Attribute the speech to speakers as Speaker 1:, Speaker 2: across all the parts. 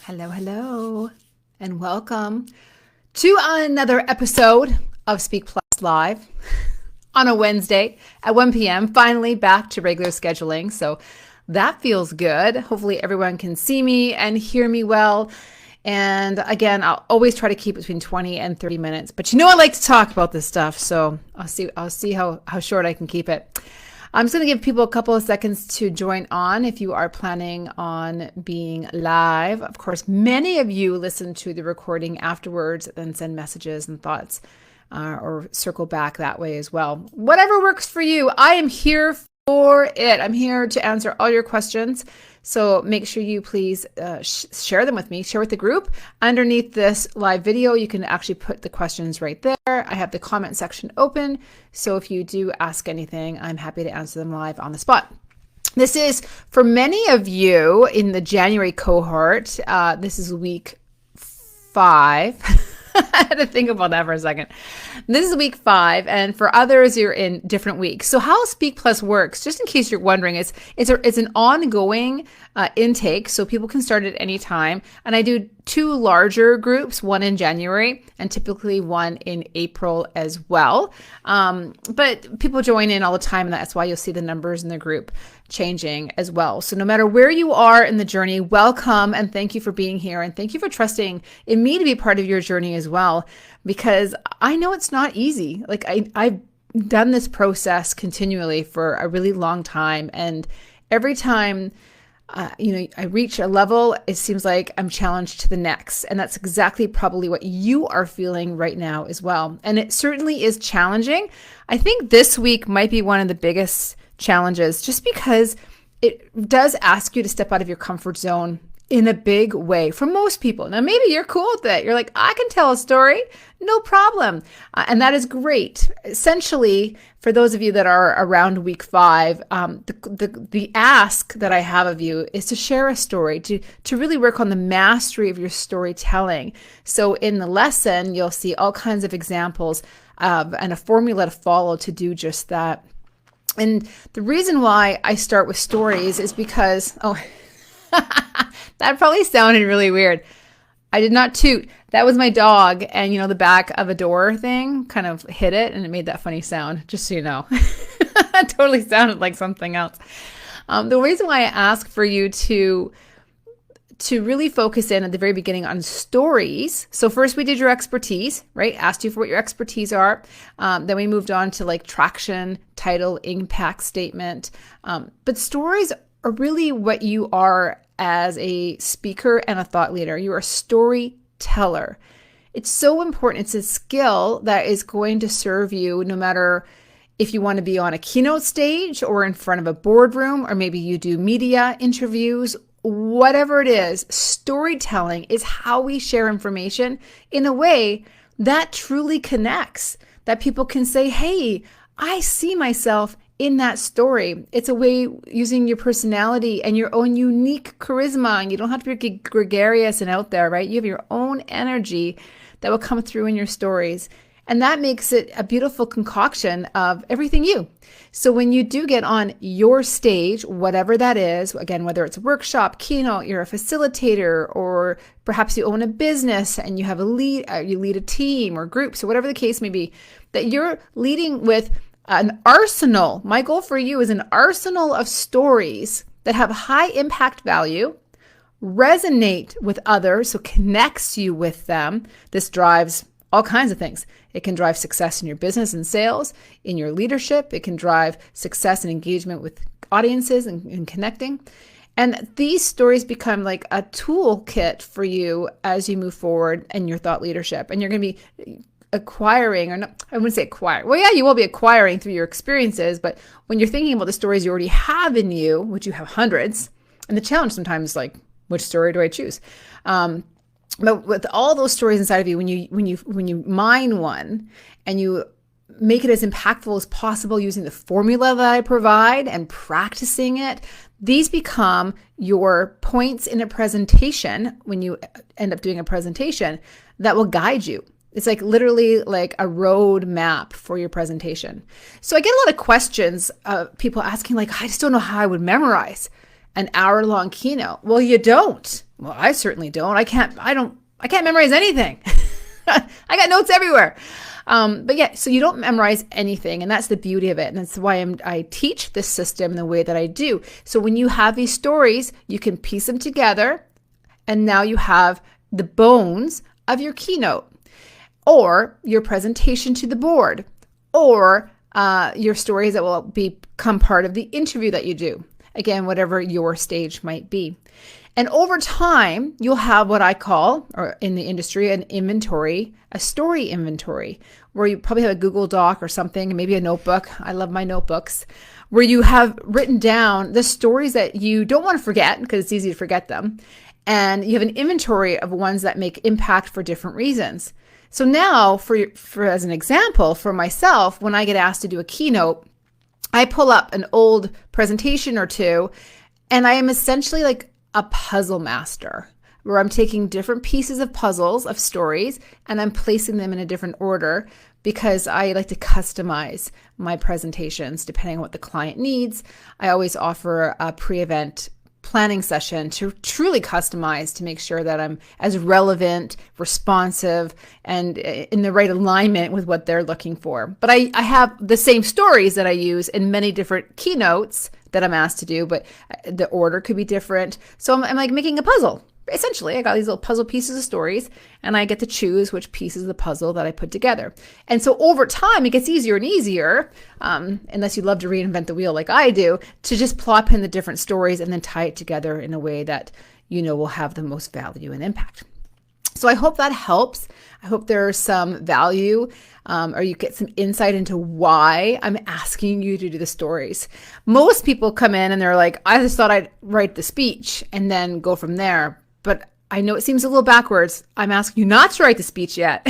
Speaker 1: Hello, hello, and welcome to another episode of Speak Plus Live on a Wednesday at 1 p.m. Finally back to regular scheduling. So that feels good. Hopefully everyone can see me and hear me well. And again, I'll always try to keep it between 20 and 30 minutes. But I like to talk about this stuff. So I'll see how short I can keep it. I'm just going to give people a couple of seconds to join on if you are planning on being live. Of course, many of you listen to the recording afterwards and send messages and thoughts or circle back that way as well. Whatever works for you, I am here for it. I'm here to answer all your questions. So make sure you please share them with me, share with the group. Underneath this live video, you can actually put the questions right there. I have the comment section open. So if you do ask anything, I'm happy to answer them live on the spot. This is for many of you in the January cohort. This is week 5. I had to think about that for a second. This is week 5, and for others, you're in different weeks. So how Speak Plus works, just in case you're wondering, it's an ongoing intake, so people can start at any time. And I do 2 larger groups, one in January and typically one in April as well. But people join in all the time, and that's why you'll see the numbers in the group changing as well. So no matter where you are in the journey, welcome and thank you for being here, and thank you for trusting in me to be part of your journey as well, because I know it's not easy. Like I've done this process continually for a really long time, and every time I reach a level, it seems like I'm challenged to the next. And that's exactly probably what you are feeling right now as well. And it certainly is challenging. I think this week might be one of the biggest challenges, just because it does ask you to step out of your comfort zone in a big way for most people. Now, maybe you're cool with it. You're like, I can tell a story, no problem. And that is great. Essentially, for those of you that are around week 5, the ask that I have of you is to share a story, to really work on the mastery of your storytelling. So in the lesson, you'll see all kinds of examples and a formula to follow to do just that. And the reason why I start with stories is because, that probably sounded really weird. I did not toot. That was my dog, and the back of a door thing kind of hit it, and it made that funny sound, just so you know. It totally sounded like something else. The reason why I ask for you to really focus in at the very beginning on stories. So first we did your expertise, right? Asked you for what your expertise are. Then we moved on to like traction, title, impact statement. But stories are really what you are as a speaker and a thought leader. You're a storyteller. It's so important. It's a skill that is going to serve you no matter if you want to be on a keynote stage or in front of a boardroom, or maybe you do media interviews. Whatever it is, storytelling is how we share information in a way that truly connects, that people can say, hey, I see myself in that story. It's a way using your personality and your own unique charisma. And you don't have to be gregarious and out there, right? You have your own energy that will come through in your stories. And that makes it a beautiful concoction of everything you. So when you do get on your stage, whatever that is, again, whether it's a workshop, keynote, you're a facilitator, or perhaps you own a business and you have you lead a team or groups or whatever the case may be, that you're leading with an arsenal. My goal for you is an arsenal of stories that have high impact value, resonate with others, so connects you with them. This drives all kinds of things. It can drive success in your business and sales, in your leadership. It can drive success and engagement with audiences and connecting. And these stories become like a toolkit for you as you move forward in your thought leadership. And you're going to be acquiring, or not, I wouldn't say acquire. Well, yeah, you will be acquiring through your experiences, but when you're thinking about the stories you already have in you, which you have hundreds, and the challenge sometimes is like, which story do I choose? But with all those stories inside of you, when you mine one and you make it as impactful as possible using the formula that I provide and practicing it, these become your points in a presentation when you end up doing a presentation that will guide you. It's like literally like a road map for your presentation. So I get a lot of questions, people asking like, I just don't know how I would memorize an hour-long keynote. Well, you don't. Well, I certainly don't. I can't memorize anything. I got notes everywhere. But yeah, so you don't memorize anything, and that's the beauty of it. And that's why I teach this system the way that I do. So when you have these stories, you can piece them together, and now you have the bones of your keynote, or your presentation to the board, or your stories that will become part of the interview that you do. Again, whatever your stage might be. And over time, you'll have what I call, or in the industry, an inventory, a story inventory, where you probably have a Google Doc or something, maybe a notebook. I love my notebooks, where you have written down the stories that you don't want to forget, because it's easy to forget them. And you have an inventory of ones that make impact for different reasons. So now, for as an example, for myself, when I get asked to do a keynote, I pull up an old presentation or two, and I am essentially like a puzzle master, where I'm taking different pieces of puzzles of stories and I'm placing them in a different order, because I like to customize my presentations depending on what the client needs. I always offer a pre-event planning session to truly customize, to make sure that I'm as relevant, responsive, and in the right alignment with what they're looking for. But I have the same stories that I use in many different keynotes that I'm asked to do, but the order could be different. So I'm like making a puzzle. Essentially, I got these little puzzle pieces of stories, and I get to choose which pieces of the puzzle that I put together. And so over time, it gets easier and easier, unless you love to reinvent the wheel like I do, to just plop in the different stories and then tie it together in a way that you know will have the most value and impact. So I hope that helps. I hope there's some value, or you get some insight into why I'm asking you to do the stories. Most people come in and they're like, I just thought I'd write the speech and then go from there. But I know it seems a little backwards. I'm asking you not to write the speech yet.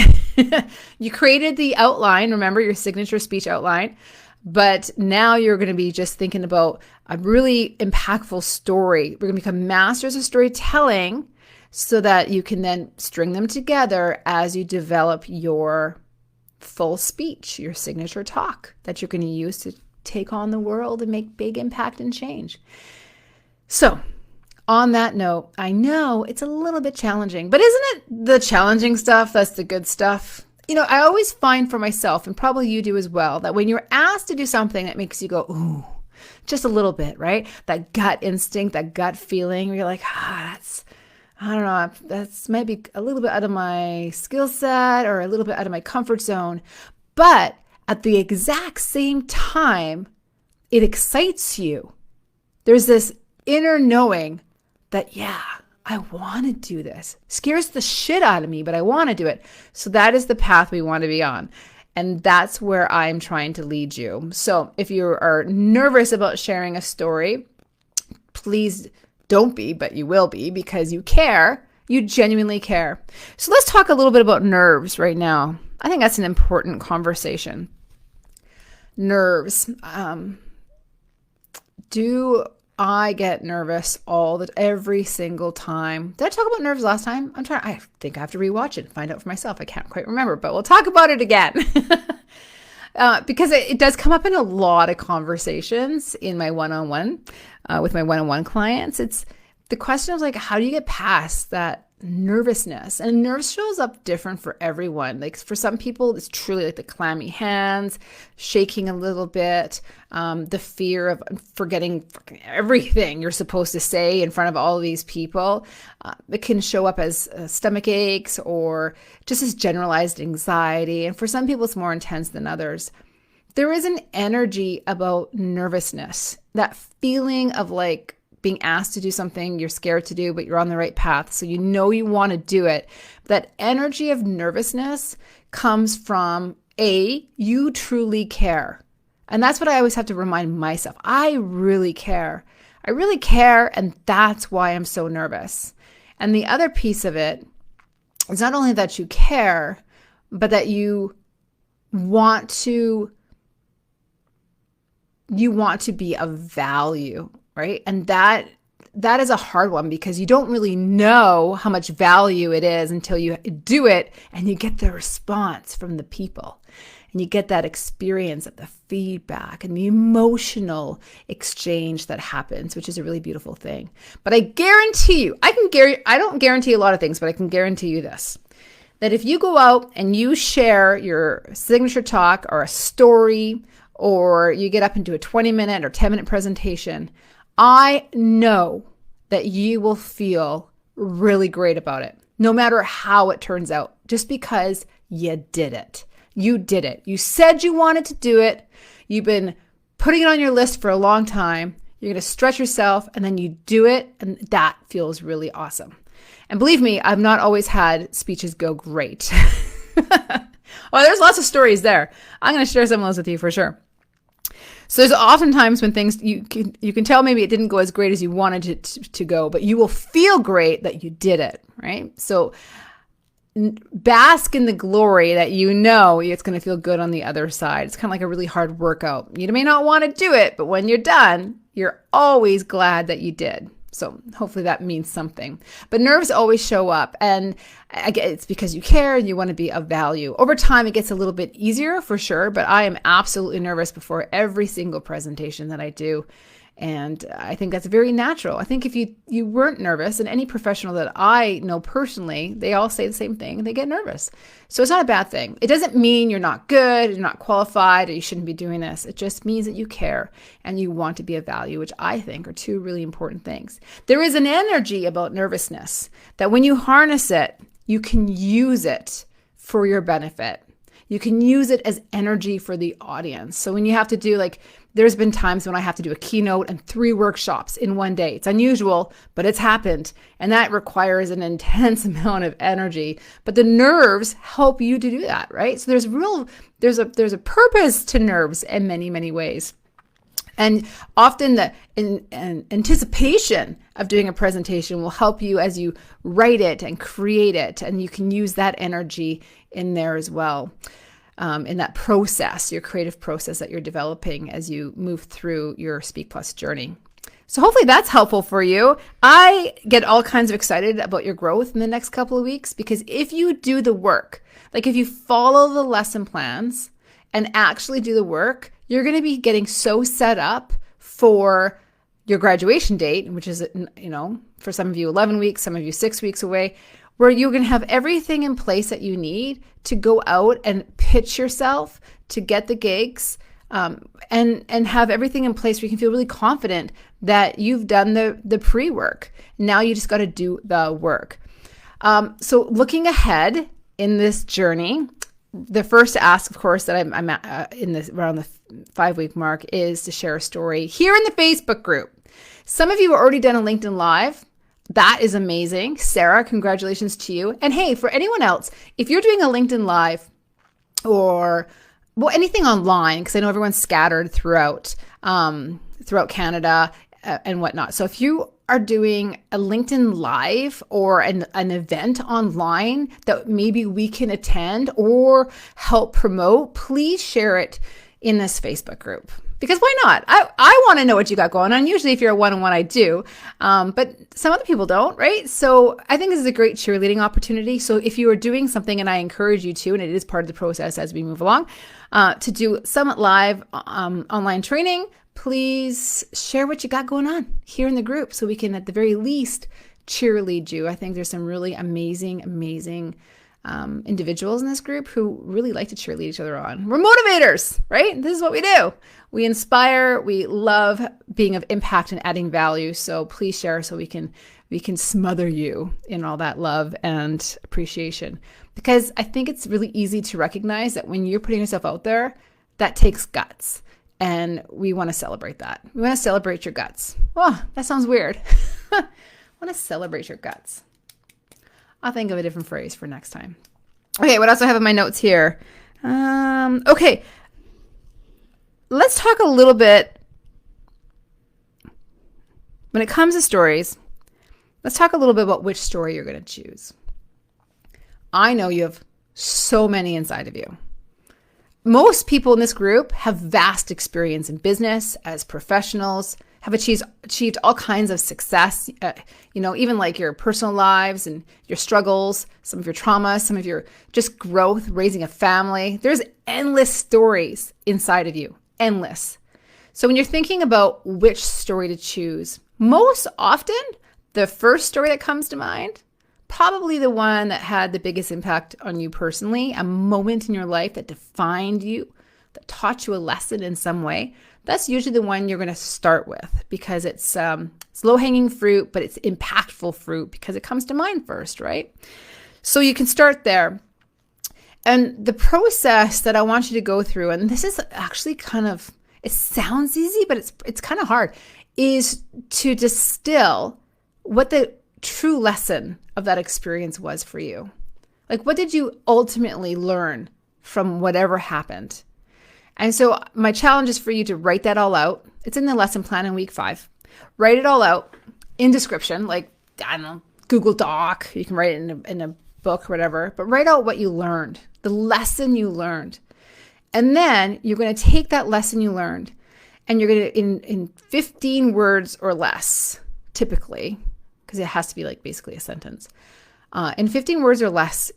Speaker 1: You created the outline, remember, your signature speech outline. But now you're going to be just thinking about a really impactful story. We're going to become masters of storytelling, so that you can then string them together as you develop your full speech, your signature talk that you're going to use to take on the world and make big impact and change. So on that note, I know it's a little bit challenging, but isn't it the challenging stuff that's the good stuff? You know, I always find for myself, and probably you do as well, that when you're asked to do something that makes you go, ooh, just a little bit, right? That gut instinct, that gut feeling where you're like, I don't know, that's might be a little bit out of my skill set or a little bit out of my comfort zone. But at the exact same time, it excites you. There's this inner knowing that, yeah, I want to do this. Scares the shit out of me, but I want to do it. So that is the path we want to be on. And that's where I'm trying to lead you. So if you are nervous about sharing a story, please don't be, but you will be, because you care. You genuinely care. So let's talk a little bit about nerves right now. I think that's an important conversation. Nerves. Do I get nervous every single time? Did I talk about nerves last time? I think I have to rewatch it and find out for myself. I can't quite remember, but we'll talk about it again. Because it does come up in a lot of conversations in my one-on-one, with my one-on-one clients. It's the question of like, how do you get past that nervousness? And nerves shows up different for everyone. Like for some people, it's truly like the clammy hands, shaking a little bit, the fear of forgetting everything you're supposed to say in front of all of these people. It can show up as stomach aches or just as generalized anxiety. And for some people, it's more intense than others. There is an energy about nervousness, that feeling of like being asked to do something you're scared to do, but you're on the right path. So you know you want to do it. That energy of nervousness comes from you truly care. And that's what I always have to remind myself. I really care. I really care. And that's why I'm so nervous. And the other piece of it is not only that you care, but that you want to be of value, right? And that is a hard one, because you don't really know how much value it is until you do it and you get the response from the people. and you get that experience of the feedback and the emotional exchange that happens, which is a really beautiful thing. But I guarantee you, I don't guarantee a lot of things, but I can guarantee you this, that if you go out and you share your signature talk or a story, or you get up and do a 20-minute or 10-minute presentation, I know that you will feel really great about it, no matter how it turns out, just because you did it. You did it. You said you wanted to do it. You've been putting it on your list for a long time. You're going to stretch yourself, and then you do it, and that feels really awesome. And believe me, I've not always had speeches go great. Well, there's lots of stories there. I'm going to share some of those with you for sure. So there's oftentimes when things, you can tell maybe it didn't go as great as you wanted it to go, but you will feel great that you did it, right? So bask in the glory that you know it's going to feel good on the other side. It's kind of like a really hard workout. You may not want to do it, but when you're done, you're always glad that you did. So hopefully that means something. But nerves always show up, and it's because you care and you want to be of value. Over time, it gets a little bit easier for sure, but I am absolutely nervous before every single presentation that I do. And I think that's very natural. I think if you weren't nervous, and any professional that I know personally, they all say the same thing. They get nervous. So it's not a bad thing. It doesn't mean you're not good, you're not qualified, or you shouldn't be doing this. It just means that you care and you want to be of value, which I think are two really important things. There is an energy about nervousness that when you harness it, you can use it for your benefit. You can use it as energy for the audience. So when you have to do there's been times when I have to do a keynote and 3 workshops in one day. It's unusual, but it's happened. And that requires an intense amount of energy. But the nerves help you to do that, right? So there's a purpose to nerves in many, many ways. And often the anticipation of doing a presentation will help you as you write it and create it. And you can use that energy in there as well. In that process, your creative process that you're developing as you move through your Speak Plus journey. So hopefully that's helpful for you. I get all kinds of excited about your growth in the next couple of weeks, because if you do the work, like if you follow the lesson plans and actually do the work, you're going to be getting so set up for your graduation date, which is, for some of you 11 weeks, some of you 6 weeks away, where you can have everything in place that you need to go out and pitch yourself, to get the gigs, and have everything in place where you can feel really confident that you've done the pre-work. Now you just got to do the work. So looking ahead in this journey, the first ask, of course, that I'm at, in this around the 5-week mark is to share a story here in the Facebook group. Some of you have already done a LinkedIn Live. That is amazing. Sarah, congratulations to you. And hey, for anyone else, if you're doing a LinkedIn Live or anything online, because I know everyone's scattered throughout Canada and whatnot. So if you are doing a LinkedIn Live or an event online that maybe we can attend or help promote, please share it in this Facebook group. Because why not? I want to know what you got going on. Usually if you're a one-on-one, I do. But some other people don't, right? So I think this is a great cheerleading opportunity. So if you are doing something, and I encourage you to, and it is part of the process as we move along, to do Summit Live online training, please share what you got going on here in the group so we can at the very least cheerlead you. I think there's some really amazing individuals in this group who really like to cheerlead each other on. We're motivators, right? This is what we do. We inspire, we love being of impact and adding value. So please share so we can smother you in all that love and appreciation. Because I think it's really easy to recognize that when you're putting yourself out there, that takes guts. And we want to celebrate that. We want to celebrate your guts. Oh, that sounds weird. I want to celebrate your guts. I'll think of a different phrase for next time. Okay, what else do I have in my notes here? Okay, let's talk a little bit, when it comes to stories, let's talk a little bit about which story you're going to choose. I know you have so many inside of you. Most people in this group have vast experience in business as professionals, have achieved all kinds of success, even like your personal lives and your struggles, some of your trauma, some of your just growth, raising a family. There's endless stories inside of you, endless. So when you're thinking about which story to choose, most often the first story that comes to mind, probably the one that had the biggest impact on you personally, a moment in your life that defined you, that taught you a lesson in some way. That's usually the one you're going to start with because it's low-hanging fruit, but it's impactful fruit because it comes to mind first, right? So you can start there. And the process that I want you to go through, and this is actually it sounds easy, but it's kind of hard, is to distill what the true lesson of that experience was for you. Like, what did you ultimately learn from whatever happened? And so my challenge is for you to write that all out. It's in the lesson plan in week 5. Write it all out in description, like, I don't know, Google Doc. You can write it in a book or whatever, but write out what you learned, the lesson you learned. And then you're going to take that lesson you learned and you're going to, in 15 words or less, typically, because it has to be like basically a sentence, in 15 words or less,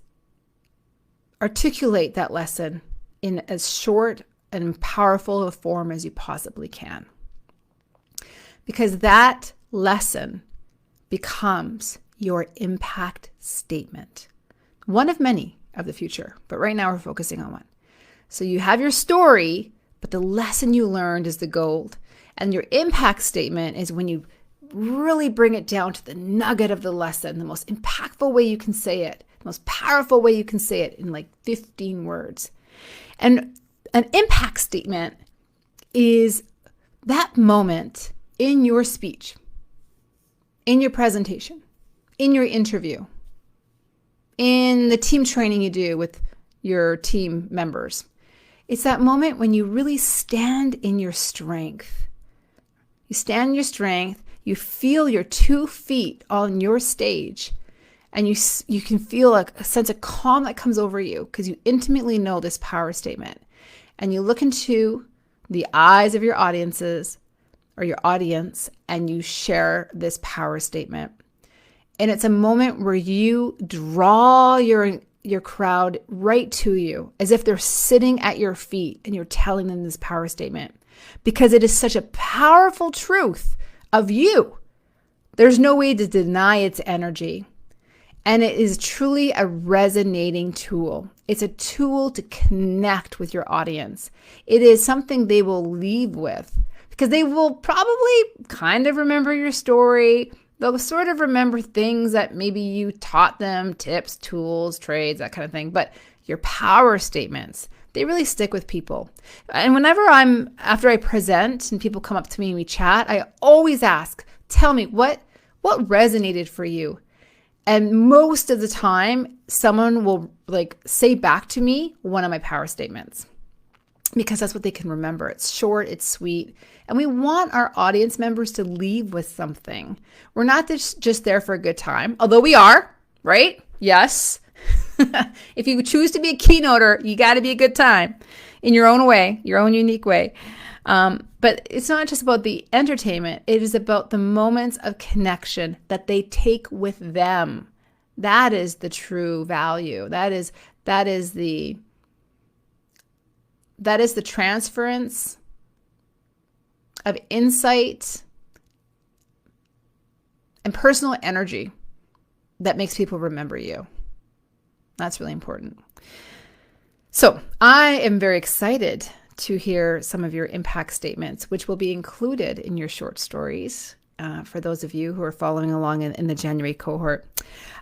Speaker 1: articulate that lesson in as short and powerful a form as you possibly can. Because that lesson becomes your impact statement. One of many of the future, but right now we're focusing on one. So you have your story, but the lesson you learned is the gold. And your impact statement is when you really bring it down to the nugget of the lesson, the most impactful way you can say it, the most powerful way you can say it in like 15 words. And an impact statement is that moment in your speech, in your presentation, in your interview, in the team training you do with your team members. It's that moment when you really stand in your strength. You stand in your strength, you feel your 2 feet on your stage, and you can feel like a sense of calm that comes over you because you intimately know this power statement. And you look into the eyes of your audiences or your audience and you share this power statement. And it's a moment where you draw your crowd right to you as if they're sitting at your feet and you're telling them this power statement because it is such a powerful truth of you. There's no way to deny its energy. And it is truly a resonating tool. It's a tool to connect with your audience. It is something they will leave with because they will probably kind of remember your story. They'll sort of remember things that maybe you taught them, tips, tools, trades, that kind of thing. But your power statements, they really stick with people. And after I present and people come up to me and we chat, I always ask, tell me what resonated for you? And most of the time, someone will say back to me one of my power statements because that's what they can remember. It's short, it's sweet. And we want our audience members to leave with something. We're not just there for a good time, although we are, right? Yes. If you choose to be a keynoter, you got to be a good time in your own way, your own unique way. But it's not just about the entertainment. It is about the moments of connection that they take with them. That is the true value. That is the transference of insight and personal energy that makes people remember you. That's really important. So I am very excited to hear some of your impact statements, which will be included in your short stories for those of you who are following along in the January cohort.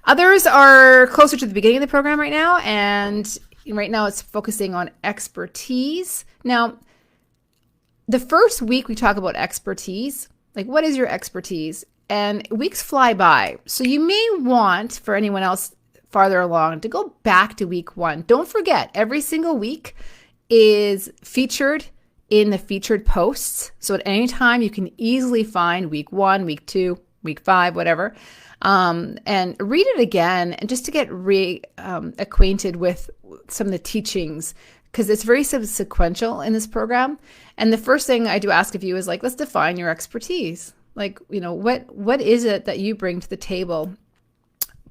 Speaker 1: Others are closer to the beginning of the program right now, and right now it's focusing on expertise. Now, the first week we talk about expertise, like what is your expertise? And weeks fly by. So you may want, for anyone else farther along, to go back to week 1. Don't forget, every single week is featured in the featured posts. So at any time you can easily find week 1, week 2, week 5, whatever, and read it again and just to get acquainted with some of the teachings, because it's very sequential in this program. And the first thing I do ask of you is like, let's define your expertise. Like, what is it that you bring to the table?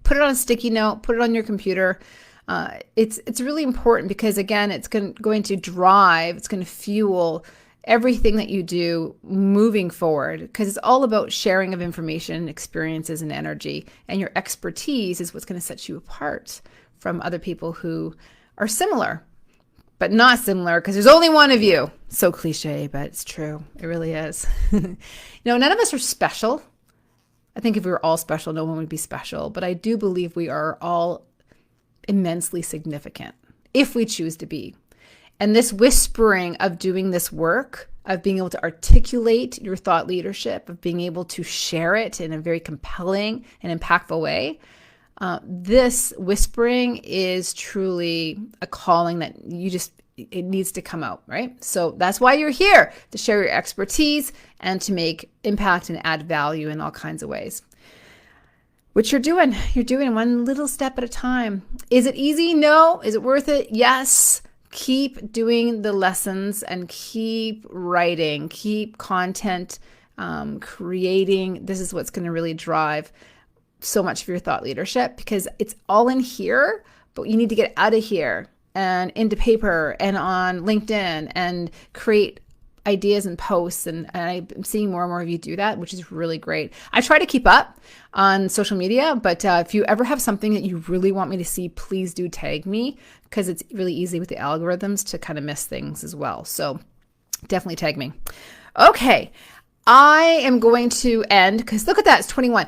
Speaker 1: Put it on a sticky note, put it on your computer. It's really important because, again, it's going to drive, it's going to fuel everything that you do moving forward, because it's all about sharing of information, experiences, and energy. And your expertise is what's going to set you apart from other people who are similar, but not similar, because there's only one of you. So cliche, but it's true. It really is. None of us are special. I think if we were all special, no one would be special. But I do believe we are all immensely significant if we choose to be. And this whispering of doing this work, of being able to articulate your thought leadership, of being able to share it in a very compelling and impactful way, this whispering is truly a calling that it needs to come out, right? So that's why you're here, to share your expertise and to make impact and add value in all kinds of ways. Which you're doing. You're doing one little step at a time. Is it easy? No. Is it worth it? Yes. Keep doing the lessons and keep writing, keep content creating. This is what's going to really drive so much of your thought leadership, because it's all in here, but you need to get out of here and into paper and on LinkedIn and create ideas and posts. And I'm seeing more and more of you do that, which is really great. I try to keep up on social media, but if you ever have something that you really want me to see, please do tag me, because it's really easy with the algorithms to kind of miss things as well. So definitely tag me. Okay. I am going to end, because look at that, it's 21.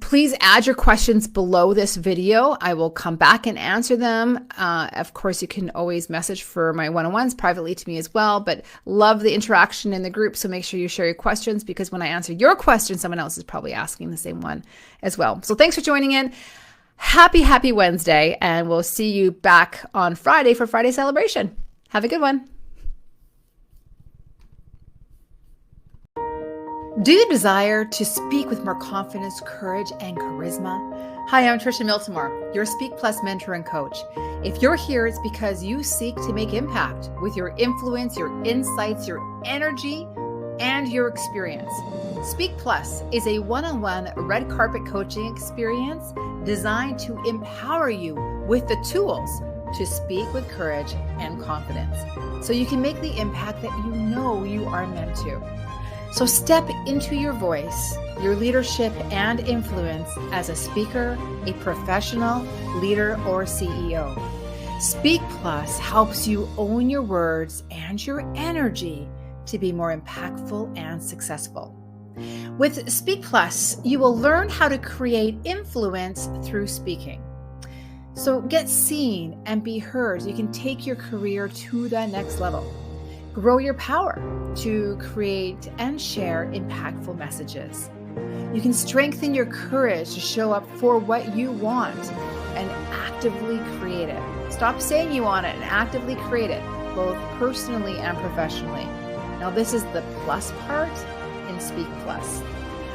Speaker 1: Please add your questions below this video. I will come back and answer them. Of course, you can always message for my one-on-ones privately to me as well, but love the interaction in the group. So make sure you share your questions, because when I answer your question, someone else is probably asking the same one as well. So thanks for joining in. Happy Wednesday, and we'll see you back on Friday for Friday celebration. Have a good one. Do you desire to speak with more confidence, courage, and charisma? Hi, I'm Trisha Miltimore, your Speak Plus mentor and coach. If you're here, it's because you seek to make impact with your influence, your insights, your energy, and your experience. Speak Plus is a one-on-one red carpet coaching experience designed to empower you with the tools to speak with courage and confidence, so you can make the impact that you know you are meant to. So step into your voice, your leadership and influence as a speaker, a professional, leader, or CEO. Speak Plus helps you own your words and your energy to be more impactful and successful. With Speak Plus, you will learn how to create influence through speaking. So get seen and be heard. You can take your career to the next level. Grow your power to create and share impactful messages. You can strengthen your courage to show up for what you want and actively create it. Stop saying you want it and actively create it, both personally and professionally. Now, this is the plus part in Speak Plus.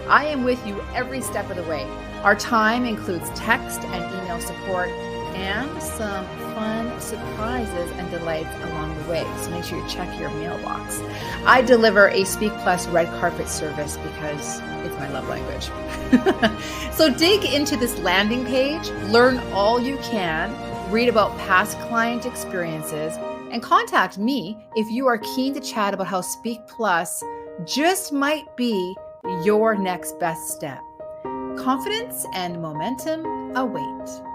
Speaker 1: I am with you every step of the way. Our time includes text and email support and some fun surprises and delights along the way. So make sure you check your mailbox. I deliver a Speak Plus red carpet service because it's my love language. So dig into this landing page, learn all you can, read about past client experiences, and contact me if you are keen to chat about how Speak Plus just might be your next best step. Confidence and momentum await.